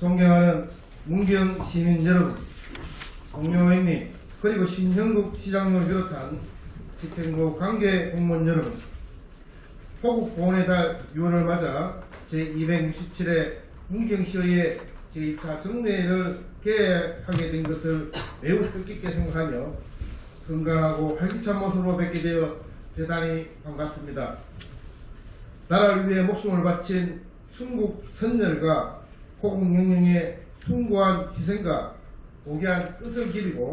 존경하는 문경 시민 여러분, 동료 의원님, 그리고 신형국 시장님을 비롯한 집행부 관계 공무원 여러분, 호국 보훈의 달 6월을 맞아 제267회 문경시의회 제2차 정례를 개최하게 된 것을 매우 뜻깊게 생각하며 건강하고 활기찬 모습으로 뵙게 되어 대단히 반갑습니다. 나라를 위해 목숨을 바친 순국 선열과 호국 영령의 숭고한 희생과 고귀한 뜻을 기리고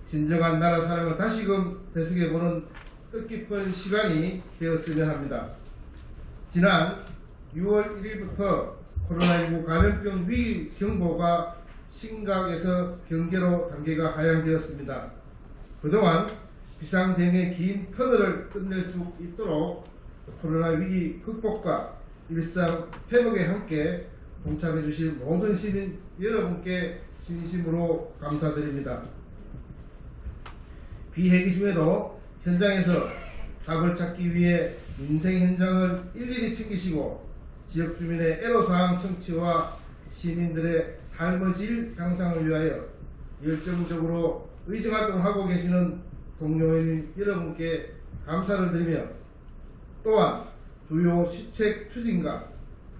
진정한 나라 사랑을 다시금 되새겨보는 뜻깊은 시간이 되었으면 합니다. 지난 6월 1일부터 코로나19 감염병 위기 경보가 심각에서 경계로 단계가 하향되었습니다. 그동안 비상대응의 긴 터널을 끝낼 수 있도록 코로나 위기 극복과 일상 회복에 함께 동참해 주신 모든 시민 여러분께 진심으로 감사드립니다. 비회기 중에도 현장에서 답을 찾기 위해 민생 현장을 일일이 챙기시고 지역 주민의 애로사항 청취와 시민들의 삶의 질 향상을 위하여 열정적으로 의정활동을 하고 계시는 동료인 여러분께 감사를 드리며 또한 주요 시책 추진과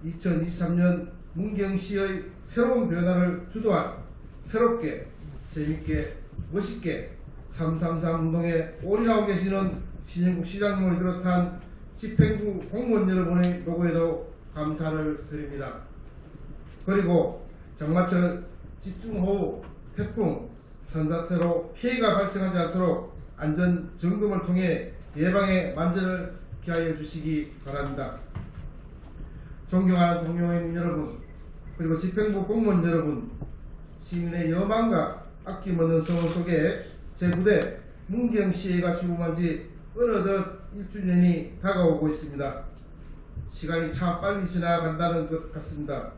2023년 문경시의 새로운 변화를 주도한 새롭게 재밌게 멋있게 333 운동에 올인하고 계시는 신형국 시장님을 비롯한 집행부 공무원 여러분의 노고에도 감사를 드립니다. 그리고 장마철 집중호우, 태풍, 산사태로 피해가 발생하지 않도록 안전 점검을 통해 예방에 만전을 기하여 주시기 바랍니다. 존경하는 동료인 여러분, 그리고 집행부 공무원 여러분, 시민의 여망과 아낌없는 성원 속에 제 부대 문경시의회가 출범한 지 어느덧 1주년이 다가오고 있습니다. 시간이 참 빨리 지나간다는 것 같습니다.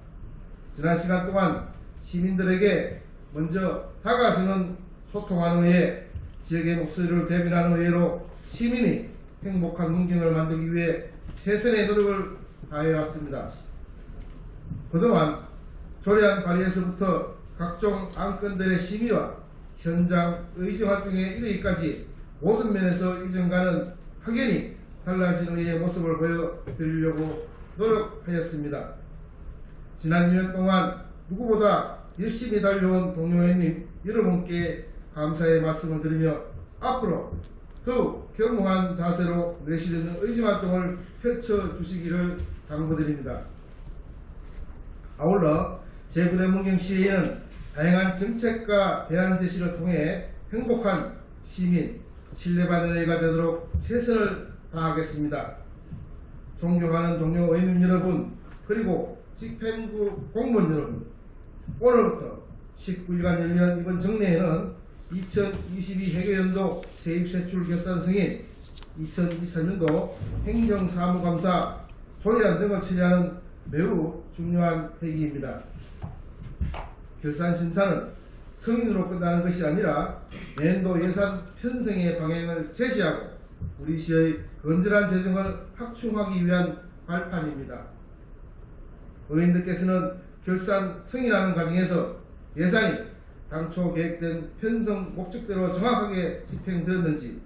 지난 시간 동안 시민들에게 먼저 다가서는 소통하는 의회, 지역의 목소리를 대변하는 의회로 시민이 행복한 문경을 만들기 위해 최선의 노력을 다해왔습니다. 그동안 조례안 발의에서부터 각종 안건들의 심의와 현장 의정활동에 이르기까지 모든 면에서 이전과는 확연히 달라진 의회의 모습을 보여드리려고 노력하였습니다. 지난 2년 동안 누구보다 열심히 달려온 동료회원님 여러분께 감사의 말씀을 드리며 앞으로 더욱 겸허한 자세로 내실 있는 의정활동을 펼쳐주시기를 당부드립니다. 아울러 제부대 문경시의회는 다양한 정책과 대안 제시를 통해 행복한 시민, 신뢰받는 의회가 되도록 최선을 다하겠습니다. 존경하는 동료 의원님 여러분, 그리고 집행부 공무원 여러분, 오늘부터 19일간 열리는 이번 정례에는 2022 회계연도 세입세출 결산 승인, 2023년도 행정사무감사, 조례안 등을 처리하는 매우 중요한 회기입니다. 결산 심사는 승인으로 끝나는 것이 아니라 내년도 예산 편성의 방향을 제시하고 우리 시의 건전한 재정을 확충하기 위한 발판입니다. 의원님들께서는 결산 승인하는 과정에서 예산이 당초 계획된 편성 목적대로 정확하게 집행되었는지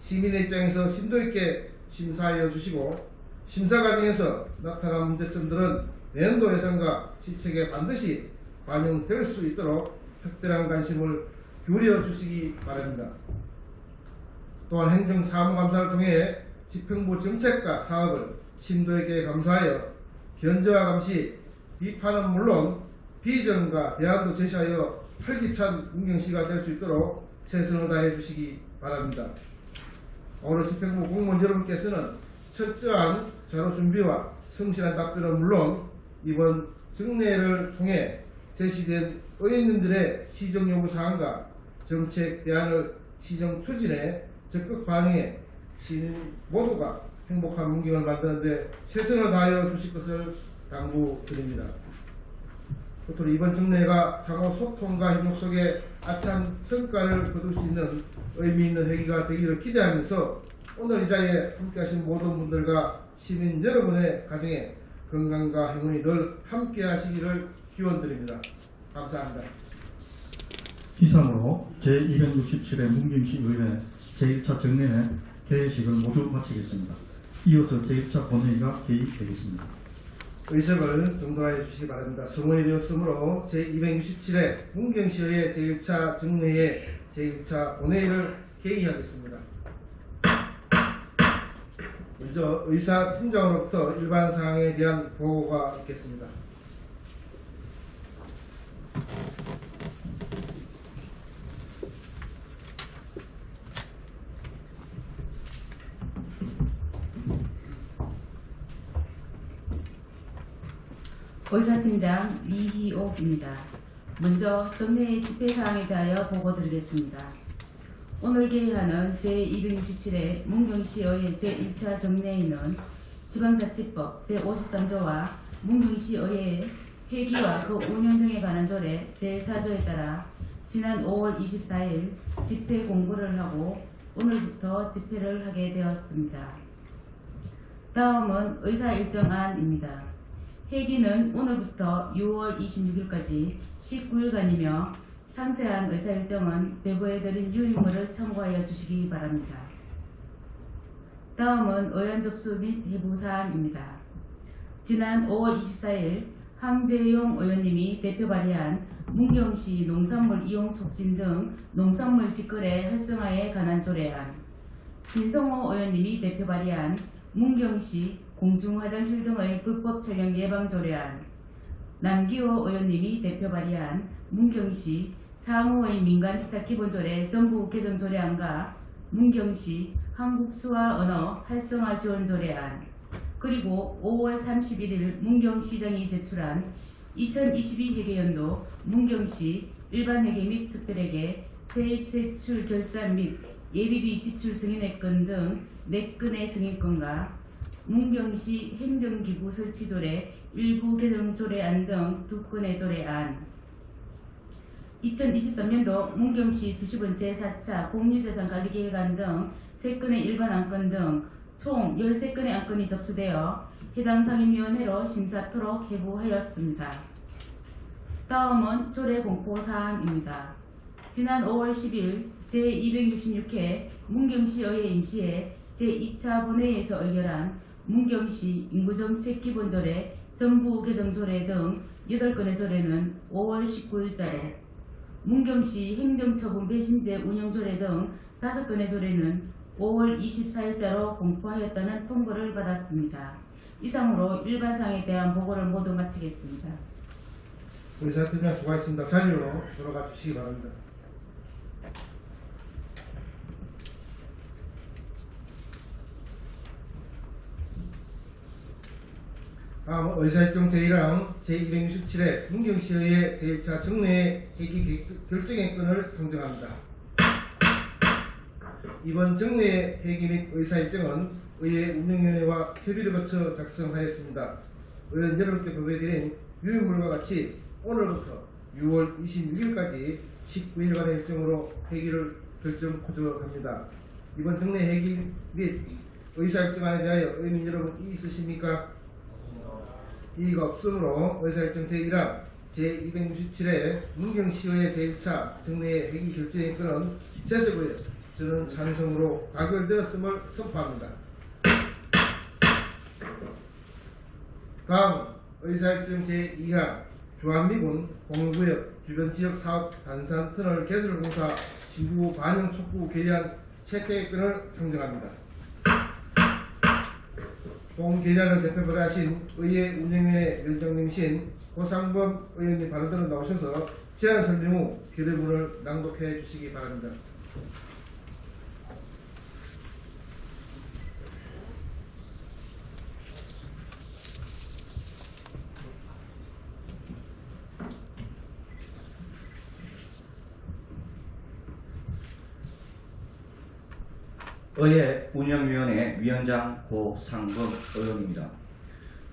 시민의 입장에서 심도 있게 심사하여 주시고 심사 과정에서 나타난 문제점들은 내년도 예산과 시책에 반드시 반영될 수 있도록 특별한 관심을 기울여 주시기 바랍니다. 또한 행정사무감사를 통해 집행부 정책과 사업을 심도 있게 감사하여 견제와 감시, 비판은 물론 비전과 대안도 제시하여 활기찬 문경시가 될 수 있도록 최선을 다해 주시기 바랍니다. 오늘 집행부 공무원 여러분께서는 철저한 자료 준비와 성실한 답변은 물론 이번 정례를 통해 제시된 의원님들의 시정 요구 사항과 정책 대안을 시정 추진에 적극 반영해 시민 모두가 행복한 문경을 만드는 데 최선을 다하여 주실 것을 당부드립니다. 끝으로 이번 정례가 상호 소통과 협력 속에 알찬 성과를 거둘 수 있는 의미 있는 회기가 되기를 기대하면서 오늘 이 자리에 함께하신 모든 분들과 시민 여러분의 가정에 건강과 행운이 늘 함께 하시기를 기원드립니다. 감사합니다. 이상으로 제267회 문경시 의회 제1차 정례회 개회식을 모두 마치겠습니다. 이어서 제1차 본회의가 개의되겠습니다. 의석을 정돈하여 주시기 바랍니다. 성원이 되었으므로 제267회 문경시의회 제1차 정례회 제1차 본회의를 개의하겠습니다. 먼저 의사팀장으로부터 일반 사항에 대한 보고가 있겠습니다. 의사팀장 이희옥입니다. 먼저 정례회 집회사항에 대하여 보고드리겠습니다. 오늘 개의하는 제267회 문경시의회 제1차 정례회는 지방자치법 제53조와 문경시의회 회기와 그 운영 등에 관한 조례 제4조에 따라 지난 5월 24일 집회 공고를 하고 오늘부터 집회를 하게 되었습니다. 다음은 의사일정안입니다. 회기는 오늘부터 6월 26일까지 19일간이며 상세한 의사일정은 배부해드린 유인물을 참고하여 주시기 바랍니다. 다음은 의원 접수 및 회부사항입니다. 지난 5월 24일 황재용 의원님이 대표 발의한 문경시 농산물 이용 촉진 등 농산물 직거래 활성화에 관한 조례안, 신성호 의원님이 대표 발의한 문경시 공중화장실 등의 불법 촬영 예방 조례안, 남기호 의원님이 대표 발의한 문경시 상호의 민간기타 기본조례 전부 개정 조례안과 문경시 한국수화언어 활성화 지원 조례안, 그리고 5월 31일 문경시장이 제출한 2022 회계연도 문경시 일반회계 및 특별회계 세입 세출 결산 및 예비비 지출 승인회권 등 4건의 승인권과 문경시 행정기구 설치조례 일부 개정 조례안 등 2건의 조례안, 2023년도 문경시 수식원 제4차 공유재산관리계획안 등 3건의 일반 안건 등 총 13건의 안건이 접수되어 해당 상임위원회로 심사토록 회부하였습니다. 다음은 조례 공포사항입니다. 지난 5월 10일 제266회 문경시의회 임시회 제2차 본회의에서 의결한 문경시 인구정책 기본조례 전부 개정조례 등 8건의 조례는 5월 19일자로, 문경시 행정처분 배신제 운영조례 등 5건의 조례는 5월 24일자로 공포하였다는 통보를 받았습니다. 이상으로 일반사항에 대한 보고를 모두 마치겠습니다. 의사팀장 수고하셨습니다. 자리로 돌아가 주시기 바랍니다. 다음 의사일정 제1항 제267회 문경시의회 제1차 정례회 회기 결정의 건을 상정합니다. 이번 정례 회기 및 의사일정은 의회 운영위원회와 협의를 거쳐 작성하였습니다. 의원 여러분께 보고드린 유인물과 같이 오늘부터 6월 26일까지 19일간의 일정으로 회기를 결정코저합니다. 이번 정례 회기 및 의사일정안에 대하여 의민 여러분 이의 있으십니까? 이의가 없으므로 의사일정 제1항 제267회 문경시의회 제1차 정례 회기 결정의 건은 제석의원 저는 찬성으로 가결되었음을 선포합니다. 다음 의사일정 제2항 주한미군 공유구역 주변 지역 사업 단산 터널 개설공사 신구 반영 촉구 계량 채택 건을 상정합니다. 본 계량을 대표 발의하신 의회 운영회 위원장님이신 고상범 의원님 발언대로 나오셔서 제안 설명 후 결의문을 낭독해 주시기 바랍니다. 의회 운영위원회 위원장 고상범 의원입니다.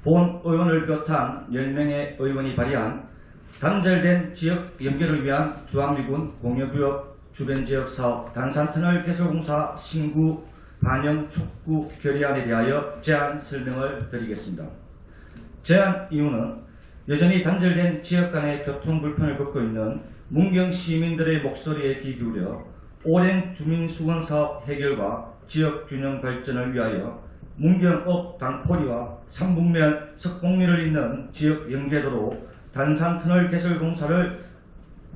본 의원을 비롯한 10명의 의원이 발의한 단절된 지역 연결을 위한 주한미군 공여구역 주변지역 사업 단산터널 개설공사 신구 반영 촉구 결의안에 대하여 제안 설명을 드리겠습니다. 제안 이유는 여전히 단절된 지역 간의 교통 불편을 겪고 있는 문경 시민들의 목소리에 귀 기울여 오랜 주민수건 사업 해결과 지역 균형 발전을 위하여 문경읍 당포리와 삼북면 석곡리를 잇는 지역 연계도로 단산터널 개설 공사를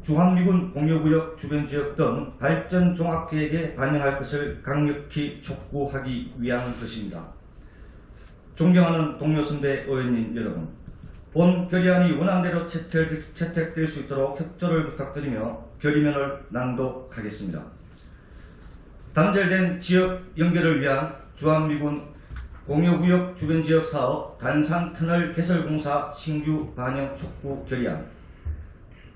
주한미군 공여구역 주변 지역 등 발전 종합계획에 반영할 것을 강력히 촉구하기 위한 것입니다. 존경하는 동료 선배 의원님 여러분, 본 결의안이 원안대로 채택될 수 있도록 협조를 부탁드리며 결의문을 낭독하겠습니다. 단절된 지역 연결을 위한 주한미군 공여구역 주변 지역 사업 단산터널 개설 공사 신규 반영 촉구 결의안.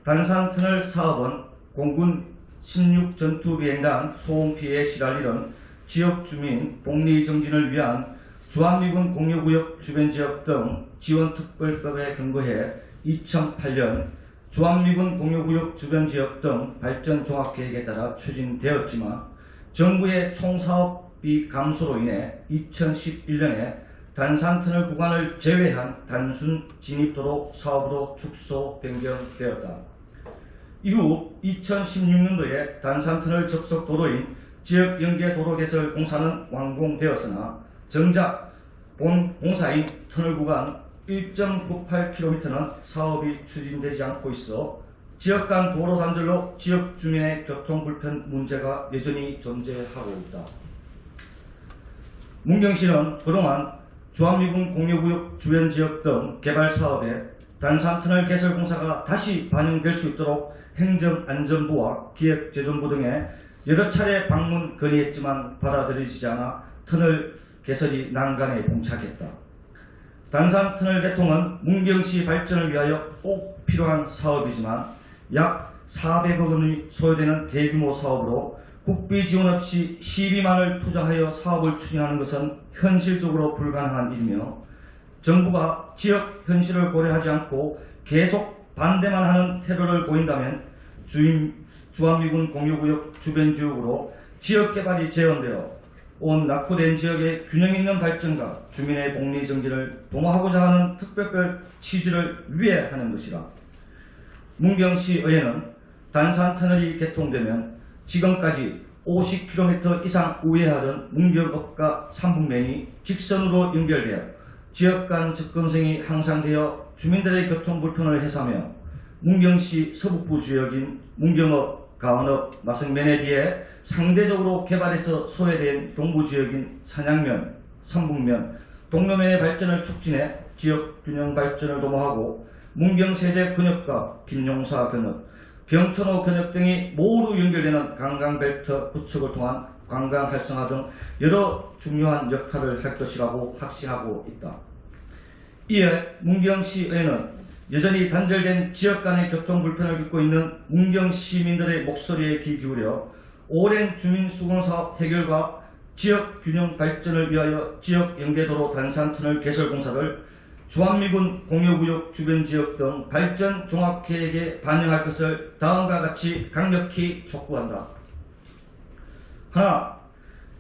단산터널 사업은 공군 16 전투비행단 소음 피해에 시달리는 지역 주민 복리 정진을 위한 주한미군 공여구역 주변 지역 등 지원특별법에 근거해 2008년 주한미군 공여구역 주변 지역 등 발전 종합계획에 따라 추진되었지만 정부의 총사업비 감소로 인해 2011년에 단산터널 구간을 제외한 단순 진입도로 사업으로 축소 변경되었다. 이후 2016년도에 단산터널 접속 도로인 지역 연계 도로 개설 공사는 완공되었으나 정작 본 공사인 터널 구간 1.98km는 사업이 추진되지 않고 있어 지역 간 도로 단절로 지역 주민의 교통 불편 문제가 여전히 존재하고 있다. 문경시는 그동안 주한미군 공여구역 주변 지역 등 개발 사업에 단산터널 개설 공사가 다시 반영될 수 있도록 행정안전부와 기획재정부 등에 여러 차례 방문 건의했지만 받아들여지지 않아 터널 개설이 난간에 봉착했다. 단산터널 개통은 문경시 발전을 위하여 꼭 필요한 사업이지만 약 400억 원이 소요되는 대규모 사업으로 국비 지원 없이 시비만을 투자하여 사업을 추진하는 것은 현실적으로 불가능한 일이며 정부가 지역 현실을 고려하지 않고 계속 반대만 하는 태도를 보인다면 주한미군 공여구역 주변 지역으로 지역개발이 재현되어 온 낙후된 지역의 균형 있는 발전과 주민의 복리 정진을 도모하고자 하는 특별법 취지를 위해 하는 것이라. 문경시의회는 단산터널이 개통되면 지금까지 50km 이상 우회하던 문경읍과 삼북면이 직선으로 연결되어 지역 간 접근성이 향상되어 주민들의 교통 불편을 해소하며 문경시 서북부 지역인 문경읍, 가원읍, 마성면에 비해 상대적으로 개발해서 소외된 동부지역인 산양면, 삼북면, 동묘면의 발전을 촉진해 지역 균형 발전을 도모하고 문경세제 근역과 김용사 근역, 경천호 근역 등이 모두 연결되는 관광벨트 구축을 통한 관광 활성화 등 여러 중요한 역할을 할 것이라고 확신하고 있다. 이에 문경시의회는 여전히 단절된 지역 간의 교통 불편을 겪고 있는 문경 시민들의 목소리에 귀 기울여 오랜 주민 수건 사업 해결과 지역 균형 발전을 위하여 지역 연계도로 단산터널 개설 공사를 주한미군 공여구역 주변 지역 등 발전 종합계획에 반영할 것을 다음과 같이 강력히 촉구한다. 하나,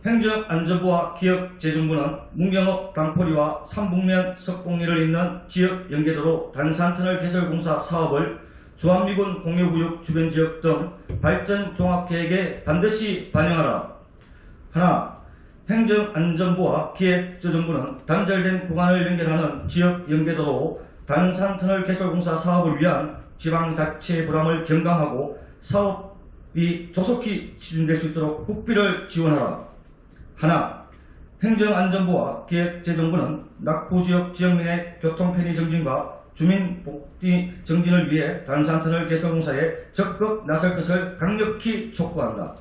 행정안전부와 기획재정부는 문경읍 당포리와 삼북면 석곡리를 잇는 지역 연계도로 단산터널 개설 공사 사업을 주한미군 공여구역 주변 지역 등 발전 종합계획에 반드시 반영하라. 하나, 행정안전부와 기획재정부는 단절된 구간을 연결하는 지역 연계도로 단산터널 개설 공사 사업을 위한 지방자치의 부담을 경감하고 사업이 조속히 추진될 수 있도록 국비를 지원하라. 하나, 행정안전부와 기획재정부는 낙후지역 지역민의 교통편의 정진과 주민 복지 정진을 위해 단산터널 개설 공사에 적극 나설 것을 강력히 촉구한다.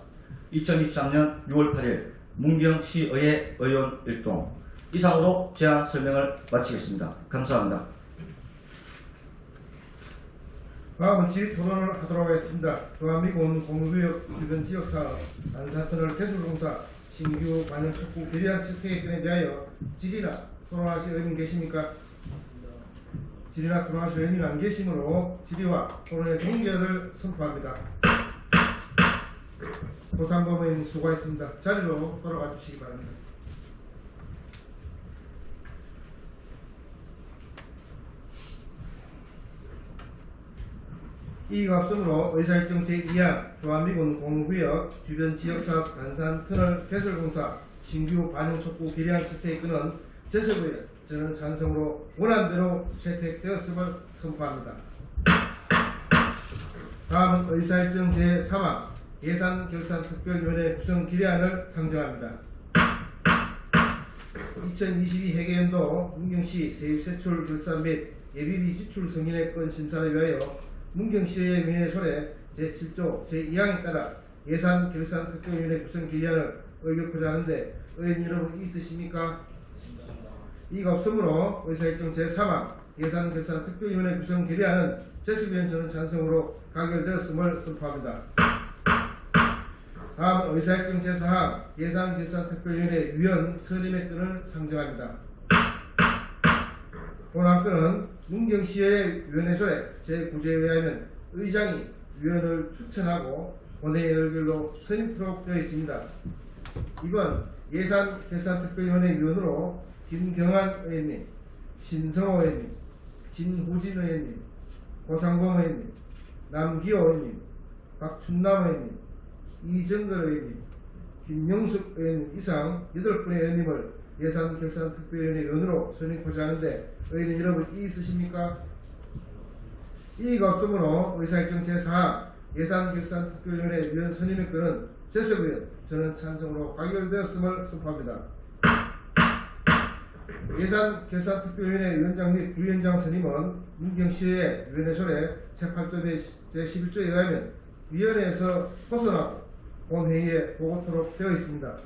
2023년 6월 8일 문경시의회 의원 일동. 이상으로 제안 설명을 마치겠습니다. 감사합니다. 다음은 질의 토론을 하도록 하겠습니다. 주한미군 공유구역 주변 지역사업 단산터널 개설공사 신규 반영 촉구 결의안 채택에 대하여 질의나 토론하실 의원 계십니까? 질의나 토론하실 의원이 안 계시므로 질의와 토론의 종결을 선포합니다. 고상범 의원님 수고하셨습니다. 자리로 돌아가 주시기 바랍니다. 이가 없으므로 의사일정 제2항 주한미군 공무구역 주변 지역사업 단산 터널 개설공사 신규 반영 촉구 계량 채택권은 제설부에 저는 찬성으로 원안대로 채택되었음을 선포합니다. 다음은 의사일정 제3항 예산결산특별위원회 구성 기량을 상정합니다. 2022 회계연도 문경시 세입세출 결산 및 예비비 지출 승인의건 심사를 위하여 문경시의 위원회설에 제7조 제2항에 따라 예산결산특별위원회 구성 기량을 의결코자 하는데 의원 여러분 있으십니까? 이가 없으므로 의사일정 제3항 예산결산특별위원회 구성 결의안은 제수위원 저는 찬성으로 가결되었음을 선포합니다. 다음 의사일정 제4항 예산결산특별위원회 위원 선임의 건을 상정합니다. 본안 건은 문경시의 위원회소에 제9조에 의하면 의장이 위원을 추천하고 본회의 의결로 선임토록 되어 있습니다. 이건 예산결산특별위원회 위원으로 김경환 의원님, 신성호 의원님, 진후진 의원님, 고상범 의원님, 남기호 의원님, 박춘남 의원님, 이정걸 의원님, 김영숙 의원님 이상 8분의 의원님을 예산결산특별위원회 위원으로 선임하고자 하는데 의원님 여러분 이의 있으십니까? 이의가 없으므로 의사일정 제4항 예산결산특별위원회 위원 선임의 건은 제석의원 저는 찬성으로 가결되었음을 선포합니다. 예산결산특별위원회 위원장 및 부위원장 선임은 문경시의 위원회설에 제8조 제11조에 의하면 위원회에서 벗어나고 본회의에 보고토록 되어 있습니다.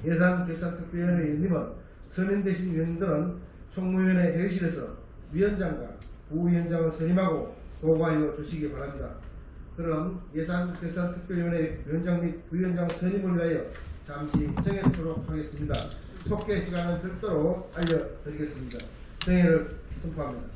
예산결산특별위원회 위원님은 선임되신 위원들은 총무위원회 회의실에서 위원장과 부위원장을 선임하고 보고하여 주시기 바랍니다. 그럼 예산결산특별위원회 위원장 및 부위원장 선임을 위하여 잠시 정해두도록 하겠습니다. 속개 시간은 별도로 알려드리겠습니다. 정회를 선포합니다.